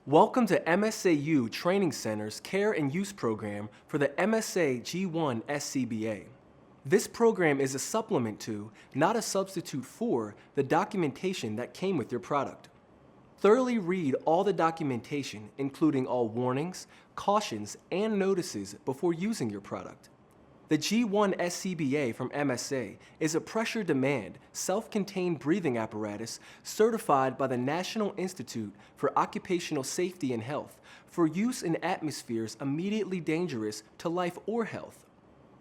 Welcome to MSAU Training Center's Care and Use program for the MSA G1 SCBA. This program is a supplement to, not a substitute for, the documentation that came with your product. Thoroughly read all the documentation, including all warnings, cautions, and notices before using your product. The G1 SCBA from MSA is a pressure demand, self-contained breathing apparatus certified by the National Institute for Occupational Safety and Health for use in atmospheres immediately dangerous to life or health.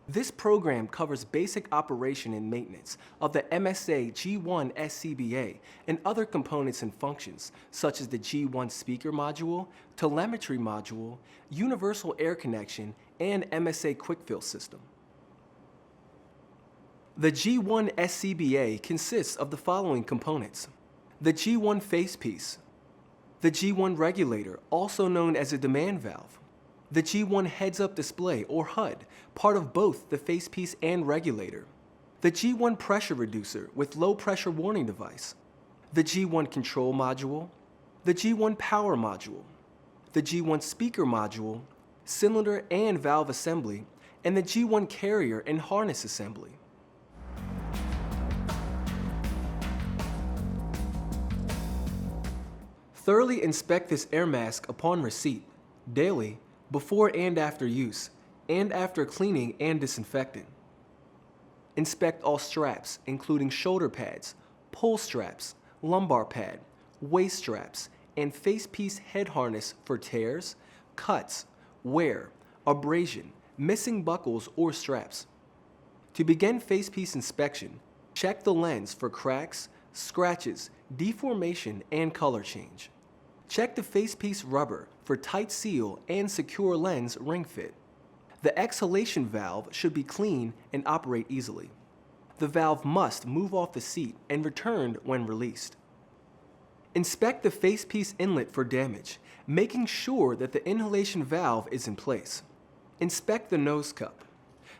This program covers basic operation and maintenance of the MSA G1 SCBA and other components and functions such as the G1 speaker module, telemetry module, universal air connection, and MSA quick fill system. The G1 SCBA consists of the following components: the G1 facepiece, the G1 regulator, also known as a demand valve, the G1 heads-up display or HUD, part of both the facepiece and regulator, the G1 pressure reducer with low pressure warning device, the G1 control module, the G1 power module, the G1 speaker module, cylinder and valve assembly, and the G1 carrier and harness assembly. Thoroughly inspect this air mask upon receipt, daily, before and after use, and after cleaning and disinfecting. Inspect all straps, including shoulder pads, pull straps, lumbar pad, waist straps, and facepiece head harness for tears, cuts, wear, abrasion, missing buckles or straps. To begin facepiece inspection, check the lens for cracks, scratches, deformation, and color change. Check the facepiece rubber for tight seal and secure lens ring fit. The exhalation valve should be clean and operate easily. The valve must move off the seat and return when released. Inspect the facepiece inlet for damage, making sure that the inhalation valve is in place. Inspect the nose cup.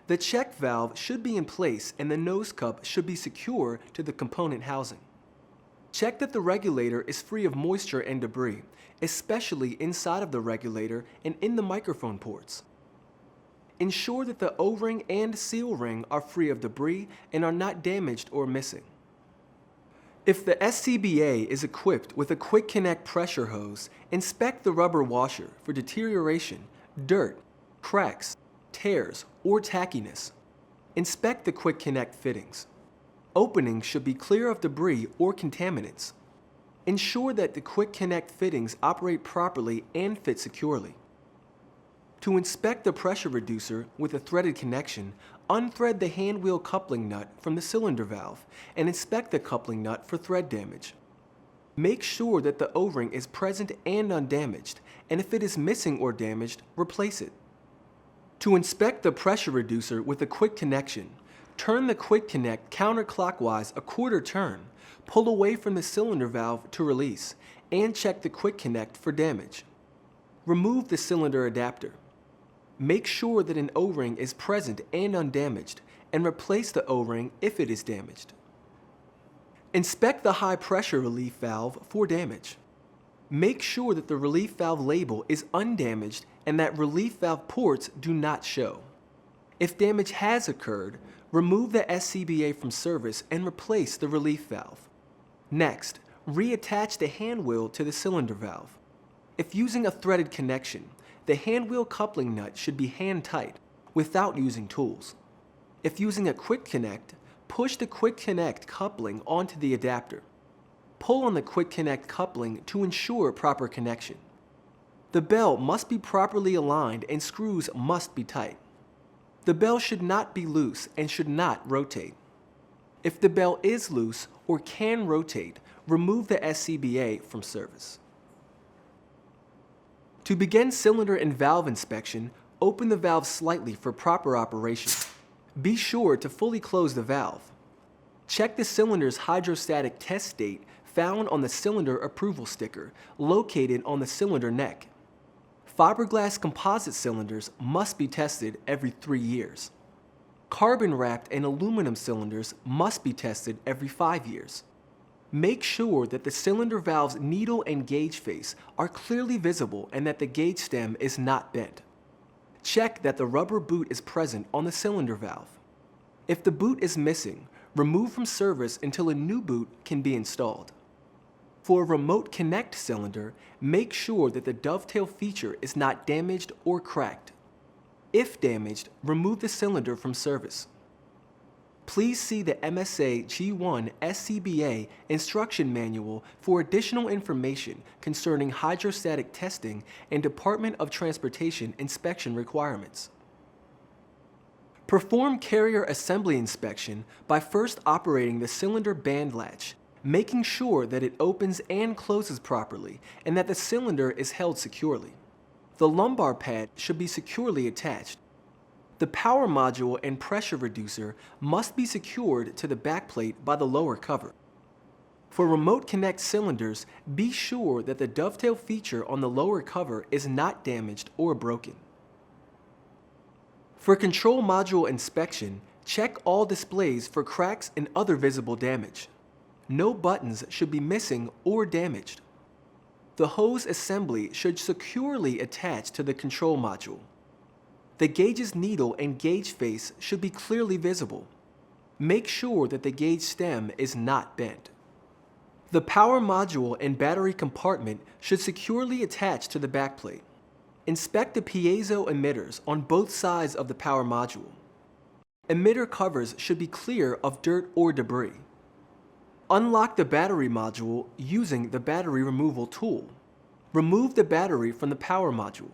The check valve should be in place and the nose cup should be secure to the component housing. Check that the regulator is free of moisture and debris, especially inside of the regulator and in the microphone ports. Ensure that the O-ring and seal ring are free of debris and are not damaged or missing. If the SCBA is equipped with a quick connect pressure hose, inspect the rubber washer for deterioration, dirt, cracks, tears, or tackiness. Inspect the quick connect fittings. Openings should be clear of debris or contaminants. Ensure that the quick connect fittings operate properly and fit securely. To inspect the pressure reducer with a threaded connection, unthread the hand wheel coupling nut from the cylinder valve and inspect the coupling nut for thread damage. Make sure that the O-ring is present and undamaged, and if it is missing or damaged, replace it. To inspect the pressure reducer with a quick connection, turn the quick connect counterclockwise a quarter turn, pull away from the cylinder valve to release, and check the quick connect for damage. Remove the cylinder adapter. Make sure that an O-ring is present and undamaged, and replace the O-ring if it is damaged. Inspect the high pressure relief valve for damage. Make sure that the relief valve label is undamaged and that relief valve ports do not show. If damage has occurred, remove the SCBA from service and replace the relief valve. Next, reattach the hand wheel to the cylinder valve. If using a threaded connection, the hand wheel coupling nut should be hand tight without using tools. If using a quick connect, push the quick connect coupling onto the adapter. Pull on the quick connect coupling to ensure proper connection. The bell must be properly aligned and screws must be tight. The bell should not be loose and should not rotate. If the bell is loose or can rotate, remove the SCBA from service. To begin cylinder and valve inspection, open the valve slightly for proper operation. Be sure to fully close the valve. Check the cylinder's hydrostatic test state found on the cylinder approval sticker located on the cylinder neck. Fiberglass composite cylinders must be tested every 3 years. Carbon-wrapped and aluminum cylinders must be tested every 5 years. make sure that the cylinder valve's needle and gauge face are clearly visible and that the gauge stem is not bent. Check that the rubber boot is present on the cylinder valve. If the boot is missing, remove from service until a new boot can be installed. For a remote connect cylinder, make sure that the dovetail feature is not damaged or cracked. If damaged, remove the cylinder from service. Please see the MSA G1 SCBA instruction manual for additional information concerning hydrostatic testing and Department of Transportation inspection requirements. Perform carrier assembly inspection by first operating the cylinder band latch, making sure that it opens and closes properly and that the cylinder is held securely. The lumbar pad should be securely attached. The power module and pressure reducer must be secured to the backplate by the lower cover. For remote connect cylinders, be sure that the dovetail feature on the lower cover is not damaged or broken. For control module inspection, check all displays for cracks and other visible damage. No buttons should be missing or damaged. The hose assembly should securely attach to the control module. The gauge's needle and gauge face should be clearly visible. Make sure that the gauge stem is not bent. The power module and battery compartment should securely attach to the backplate. Inspect the piezo emitters on both sides of the power module. Emitter covers should be clear of dirt or debris. Unlock the battery module using the battery removal tool. Remove the battery from the power module.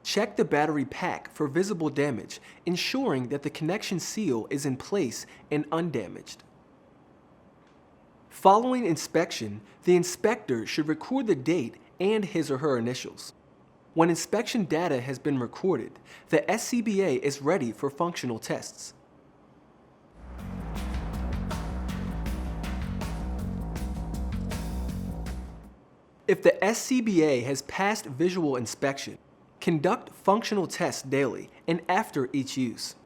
Check the battery pack for visible damage, ensuring that the connection seal is in place and undamaged. Following inspection, the inspector should record the date and his or her initials. When inspection data has been recorded, the SCBA is ready for functional tests. If the SCBA has passed visual inspection, conduct functional tests daily and after each use.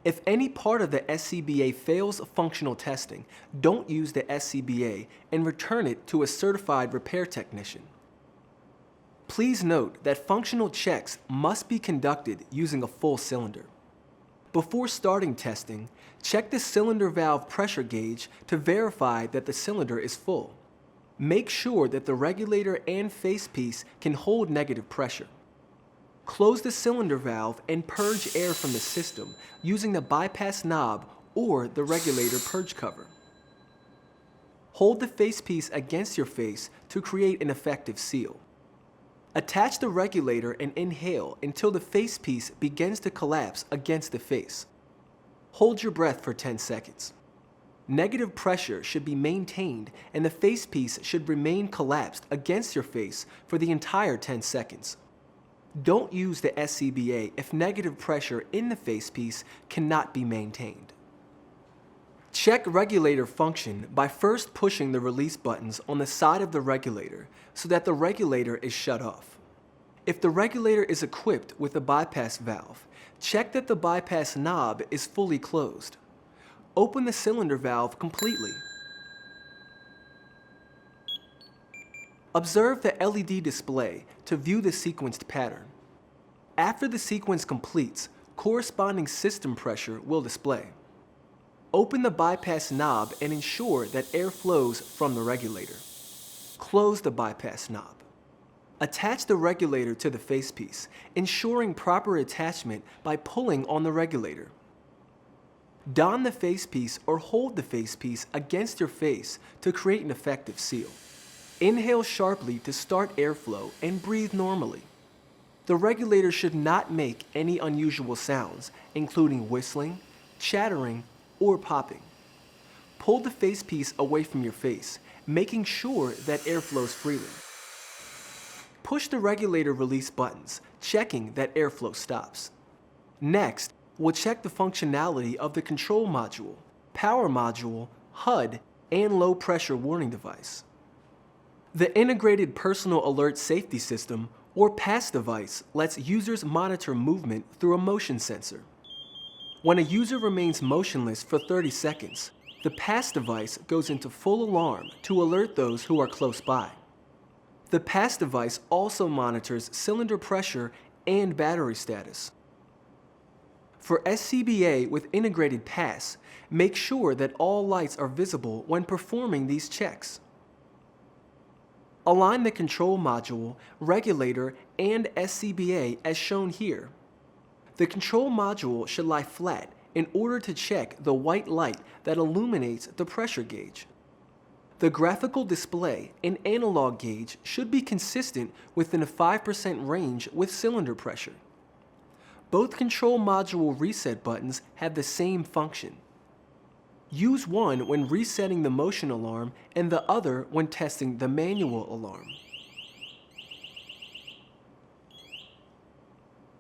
If any part of the SCBA fails functional testing, don't use the SCBA and return it to a certified repair technician. Please note that functional checks must be conducted using a full cylinder. Before starting testing, check the cylinder valve pressure gauge to verify that the cylinder is full. Make sure that the regulator and facepiece can hold negative pressure. Close the cylinder valve and purge air from the system using the bypass knob or the regulator purge cover. Hold the facepiece against your face to create an effective seal. Attach the regulator and inhale until the facepiece begins to collapse against the face. Hold your breath for 10 seconds. Negative pressure should be maintained and the facepiece should remain collapsed against your face for the entire 10 seconds. Don't use the SCBA if negative pressure in the facepiece cannot be maintained. Check regulator function by first pushing the release buttons on the side of the regulator so that the regulator is shut off. If the regulator is equipped with a bypass valve, check that the bypass knob is fully closed. Open the cylinder valve completely. Observe the LED display to view the sequenced pattern. After the sequence completes, corresponding system pressure will display. Open the bypass knob and ensure that air flows from the regulator. Close the bypass knob. Attach the regulator to the facepiece, ensuring proper attachment by pulling on the regulator. Don the facepiece or hold the facepiece against your face to create an effective seal. Inhale sharply to start airflow and breathe normally. The regulator should not make any unusual sounds, including whistling, chattering, or popping. Pull the facepiece away from your face, making sure that air flows freely. Push the regulator release buttons, checking that airflow stops. Next, we'll check the functionality of the control module, power module, HUD, and low pressure warning device. The Integrated Personal Alert Safety System, or PAS device, lets users monitor movement through a motion sensor. When a user remains motionless for 30 seconds, The pass device goes into full alarm to alert those who are close by. The pass device also monitors cylinder pressure and battery status. For SCBA with integrated pass, make sure that all lights are visible when performing these checks. Align the control module, regulator, and SCBA as shown here. The control module should lie flat in order to check the white light that illuminates the pressure gauge. The graphical display and analog gauge should be consistent within a 5% range with cylinder pressure. Both control module reset buttons have the same function. Use one when resetting the motion alarm and the other when testing the manual alarm.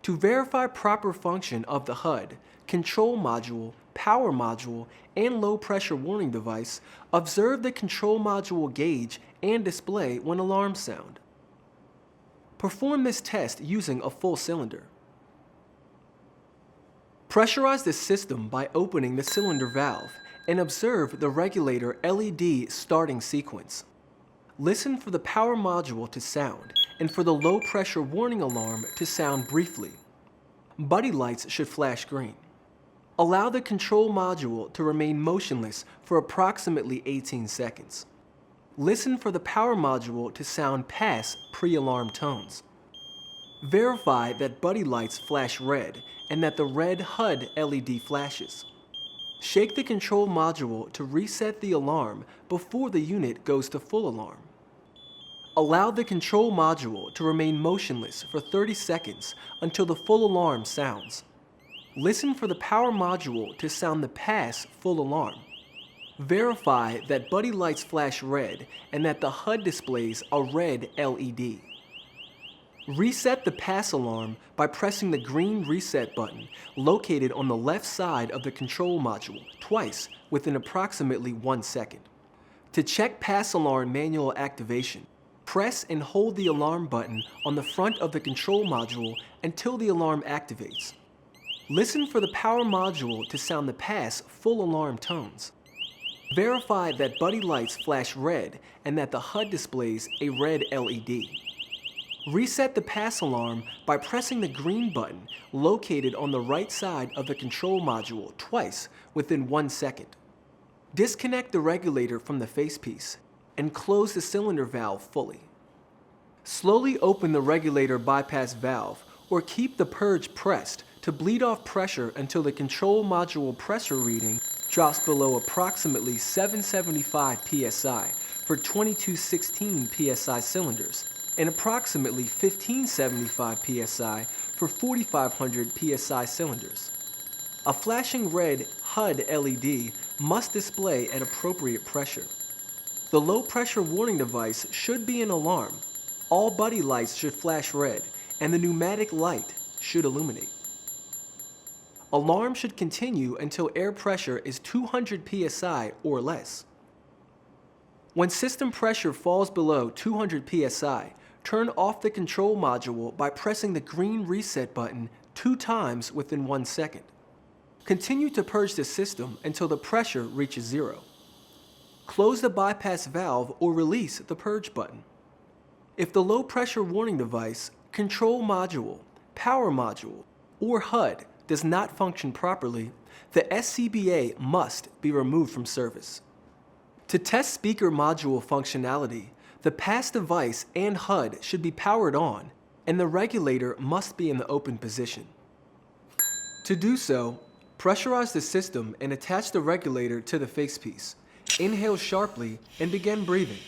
To verify proper function of the HUD, control module, power module, and low pressure warning device, observe the control module gauge and display when alarms sound. Perform this test using a full cylinder. Pressurize the system by opening the cylinder valve and observe the regulator LED starting sequence. Listen for the power module to sound and for the low pressure warning alarm to sound briefly. Buddy lights should flash green. Allow the control module to remain motionless for approximately 18 seconds. Listen for the power module to sound pass pre-alarm tones. Verify that buddy lights flash red and that the red HUD LED flashes. Shake the control module to reset the alarm before the unit goes to full alarm. Allow the control module to remain motionless for 30 seconds until the full alarm sounds. Listen for the power module to sound the pass full alarm. Verify that buddy lights flash red and that the HUD displays a red LED. Reset the pass alarm by pressing the green reset button located on the left side of the control module twice within approximately 1 second. To check pass alarm manual activation, press and hold the alarm button on the front of the control module until the alarm activates. Listen for the power module to sound the pass full alarm tones. Verify that buddy lights flash red and that the HUD displays a red LED. Reset the pass alarm by pressing the green button located on the right side of the control module twice within 1 second. Disconnect the regulator from the facepiece and close the cylinder valve fully. Slowly open the regulator bypass valve or keep the purge pressed to bleed off pressure until the control module pressure reading drops below approximately 775 psi for 2216 psi cylinders and approximately 1575 psi for 4500 psi cylinders. A flashing red HUD LED must display at appropriate pressure. The low pressure warning device should be an alarm. All buddy lights should flash red and the pneumatic light should illuminate. Alarm should continue until air pressure is 200 psi or less. When system pressure falls below 200 psi, turn off the control module by pressing the green reset button 2 times within 1 second. Continue to purge the system until the pressure reaches 0. Close the bypass valve or release the purge button. If the low pressure warning device, control module, power module, or HUD does not function properly, the SCBA must be removed from service. To test speaker module functionality, the pass device and HUD should be powered on, and the regulator must be in the open position. To do so, pressurize the system and attach the regulator to the facepiece. Inhale sharply and begin breathing.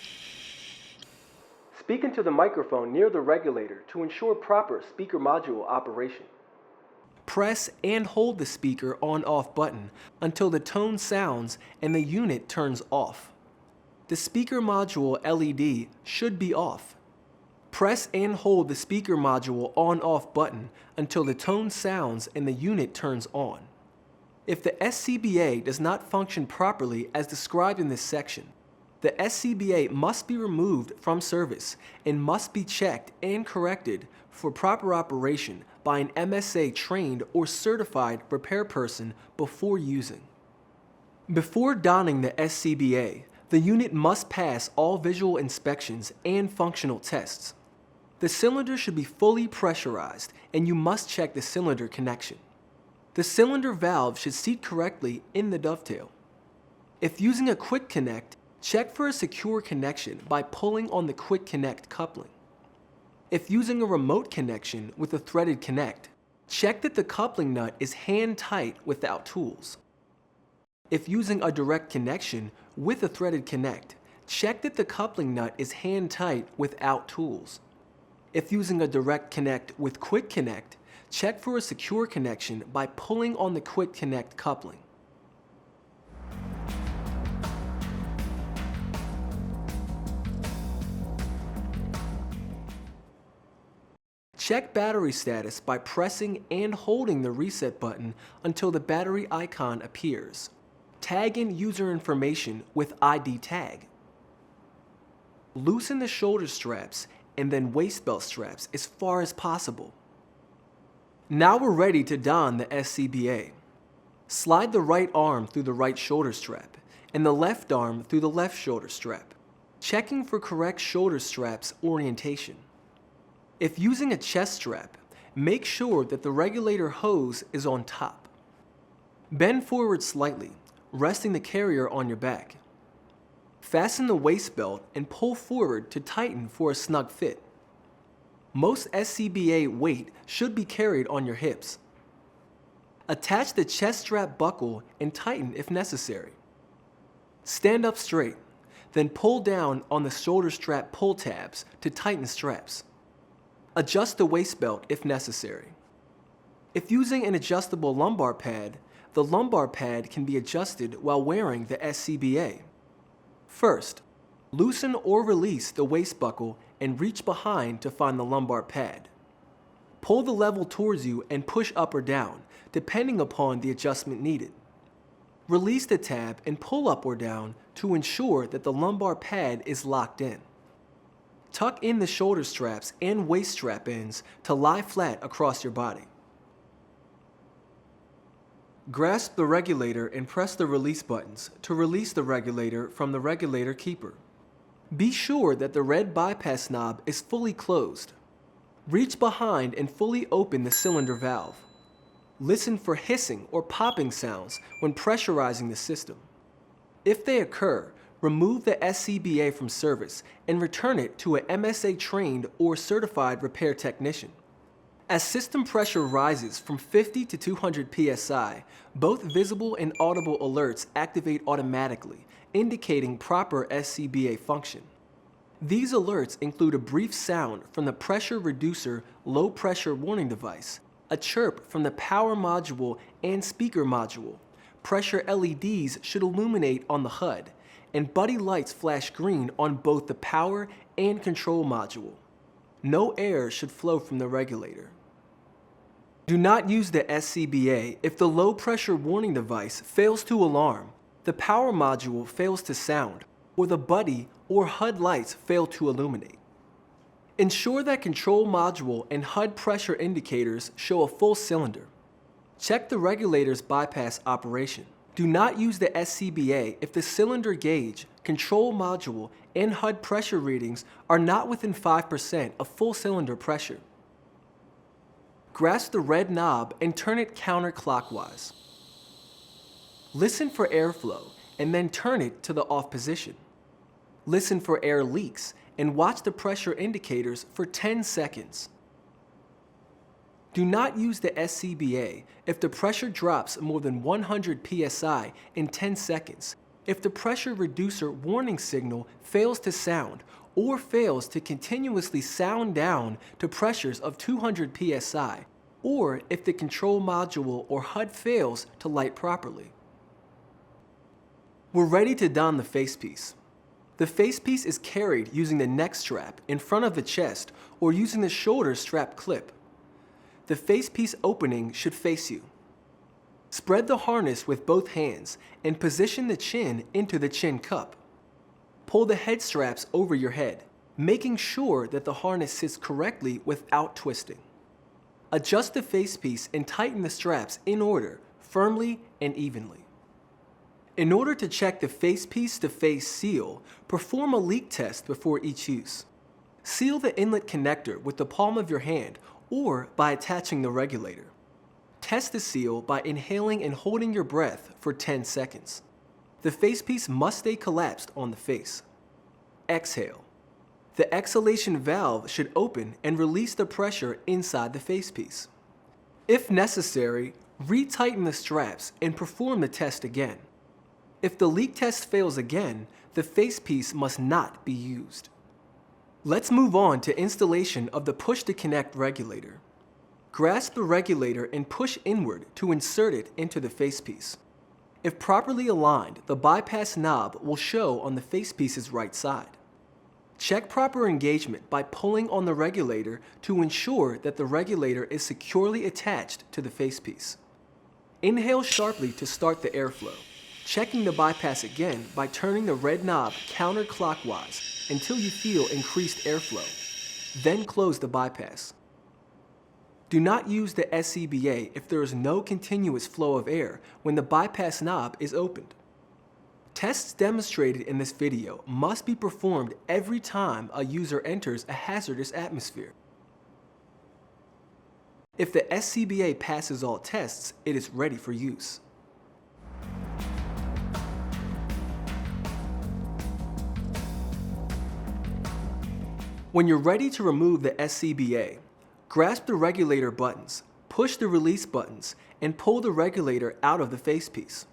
Speak into the microphone near the regulator to ensure proper speaker module operation. Press and hold the speaker on-off button until the tone sounds and the unit turns off. The speaker module LED should be off. Press and hold the speaker module on-off button until the tone sounds and the unit turns on. If the SCBA does not function properly as described in this section, the SCBA must be removed from service and must be checked and corrected for proper operation by an MSA trained or certified repair person before using. Before donning the SCBA, the unit must pass all visual inspections and functional tests. The cylinder should be fully pressurized, and you must check the cylinder connection. The cylinder valve should seat correctly in the dovetail. If using a quick connect, check for a secure connection by pulling on the quick connect coupling. If using a remote connection with a threaded connect, check that the coupling nut is hand tight without tools. If using a direct connection with a threaded connect, check that the coupling nut is hand tight without tools. If using a direct connect with quick connect, check for a secure connection by pulling on the quick connect coupling. Check battery status by pressing and holding the reset button until the battery icon appears. Tag in user information with ID tag. Loosen the shoulder straps and then waist belt straps as far as possible. Now we're ready to don the SCBA. Slide the right arm through the right shoulder strap and the left arm through the left shoulder strap, checking for correct shoulder straps orientation. If using a chest strap, make sure that the regulator hose is on top. Bend forward slightly, resting the carrier on your back. Fasten the waist belt and pull forward to tighten for a snug fit. Most SCBA weight should be carried on your hips. Attach the chest strap buckle and tighten if necessary. Stand up straight, then pull down on the shoulder strap pull tabs to tighten straps. Adjust the waist belt if necessary. If using an adjustable lumbar pad, the lumbar pad can be adjusted while wearing the SCBA. First, loosen or release the waist buckle and reach behind to find the lumbar pad. Pull the level towards you and push up or down, depending upon the adjustment needed. Release the tab and pull up or down to ensure that the lumbar pad is locked in. Tuck in the shoulder straps and waist strap ends to lie flat across your body. Grasp the regulator and press the release buttons to release the regulator from the regulator keeper. Be sure that the red bypass knob is fully closed. Reach behind and fully open the cylinder valve. Listen for hissing or popping sounds when pressurizing the system. If they occur, remove the SCBA from service and return it to an MSA trained or certified repair technician. As system pressure rises from 50 to 200 psi, both visible and audible alerts activate automatically, indicating proper SCBA function. These alerts include a brief sound from the pressure reducer low pressure warning device, a chirp from the power module and speaker module. Pressure LEDs should illuminate on the HUD, and buddy lights flash green on both the power and control module. No air should flow from the regulator. Do not use the SCBA if the low pressure warning device fails to alarm, the power module fails to sound, or the buddy or HUD lights fail to illuminate. Ensure that control module and HUD pressure indicators show a full cylinder. Check the regulator's bypass operation. Do not use the SCBA if the cylinder gauge, control module, and HUD pressure readings are not within 5% of full cylinder pressure. Grasp the red knob and turn it counterclockwise. Listen for airflow and then turn it to the off position. Listen for air leaks and watch the pressure indicators for 10 seconds. Do not use the SCBA if the pressure drops more than 100 psi in 10 seconds, if the pressure reducer warning signal fails to sound or fails to continuously sound down to pressures of 200 psi, or if the control module or HUD fails to light properly. We're ready to don the facepiece. The facepiece is carried using the neck strap in front of the chest or using the shoulder strap clip. The facepiece opening should face you. Spread the harness with both hands and position the chin into the chin cup. Pull the head straps over your head, making sure that the harness sits correctly without twisting. Adjust the facepiece and tighten the straps in order, firmly and evenly. In order to check the facepiece-to-face seal, perform a leak test before each use. Seal the inlet connector with the palm of your hand or by attaching the regulator. Test the seal by inhaling and holding your breath for 10 seconds. The facepiece must stay collapsed on the face. Exhale. The exhalation valve should open and release the pressure inside the facepiece. If necessary, retighten the straps and perform the test again. If the leak test fails again, the facepiece must not be used. Let's move on to installation of the push-to-connect regulator. Grasp the regulator and push inward to insert it into the facepiece. If properly aligned, the bypass knob will show on the facepiece's right side. Check proper engagement by pulling on the regulator to ensure that the regulator is securely attached to the facepiece. Inhale sharply to start the airflow, checking the bypass again by turning the red knob counterclockwise until you feel increased airflow. Then close the bypass. Do not use the SCBA if there is no continuous flow of air when the bypass knob is opened. Tests demonstrated in this video must be performed every time a user enters a hazardous atmosphere. If the SCBA passes all tests, it is ready for use. When you're ready to remove the SCBA, grasp the regulator buttons, push the release buttons, and pull the regulator out of the facepiece.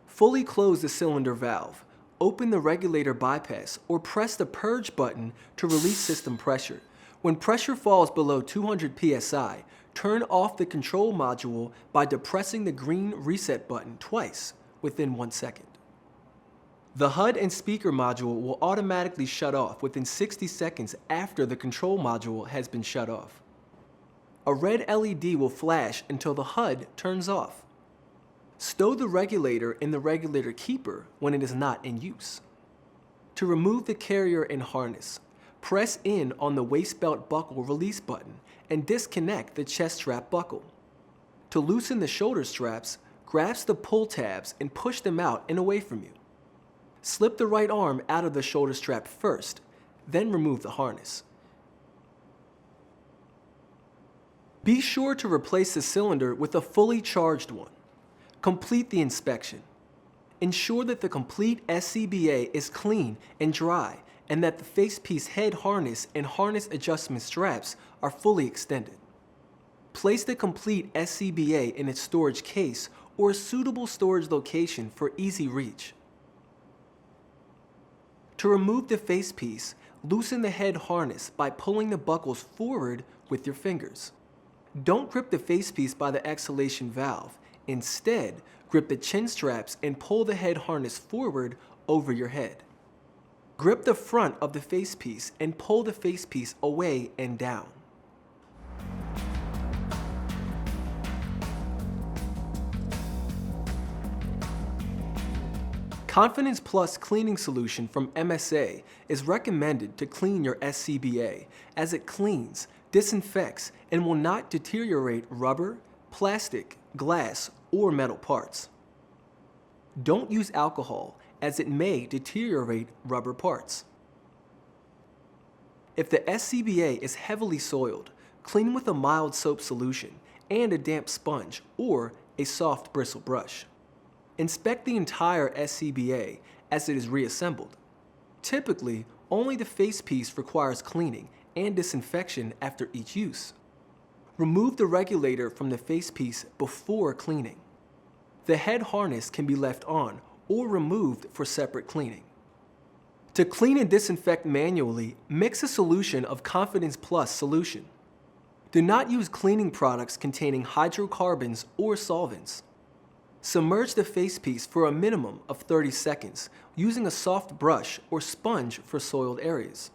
Fully close the cylinder valve, open the regulator bypass, or press the purge button to release system pressure. When pressure falls below 200 psi, turn off the control module by depressing the green reset button twice within 1 second. The HUD and speaker module will automatically shut off within 60 seconds after the control module has been shut off. A red LED will flash until the HUD turns off. Stow the regulator in the regulator keeper when it is not in use. To remove the carrier and harness, press in on the waist belt buckle release button and disconnect the chest strap buckle. To loosen the shoulder straps, grasp the pull tabs and push them out and away from you. Slip the right arm out of the shoulder strap first, then remove the harness. Be sure to replace the cylinder with a fully charged one. Complete the inspection. Ensure that the complete SCBA is clean and dry and that the facepiece head harness and harness adjustment straps are fully extended. Place the complete SCBA in its storage case or a suitable storage location for easy reach. To remove the facepiece, loosen the head harness by pulling the buckles forward with your fingers. Don't grip the facepiece by the exhalation valve. Instead, grip the chin straps and pull the head harness forward over your head. Grip the front of the facepiece and pull the facepiece away and down. Confidence Plus cleaning solution from MSA is recommended to clean your SCBA as it cleans, disinfects, and will not deteriorate rubber, plastic, glass, or metal parts. Don't use alcohol as it may deteriorate rubber parts. If the SCBA is heavily soiled, clean with a mild soap solution and a damp sponge or a soft bristle brush. Inspect the entire SCBA as it is reassembled. Typically, only the facepiece requires cleaning and disinfection after each use. Remove the regulator from the facepiece before cleaning. The head harness can be left on or removed for separate cleaning. To clean and disinfect manually, mix a solution of Confidence Plus solution. Do not use cleaning products containing hydrocarbons or solvents. Submerge the facepiece for a minimum of 30 seconds using a soft brush or sponge for soiled areas.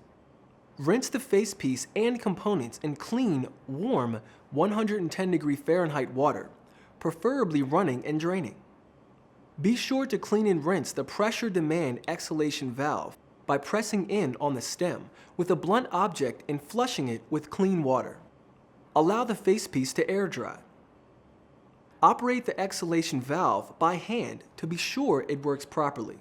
Rinse the facepiece and components in clean, warm 110° Fahrenheit water, preferably running and draining. Be sure to clean and rinse the pressure demand exhalation valve by pressing in on the stem with a blunt object and flushing it with clean water. Allow the facepiece to air dry. Operate the exhalation valve by hand to be sure it works properly.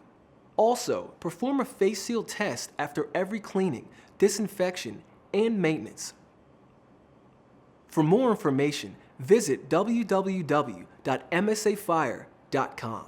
Also, perform a face seal test after every cleaning, disinfection, and maintenance. For more information, visit www.msafire.com.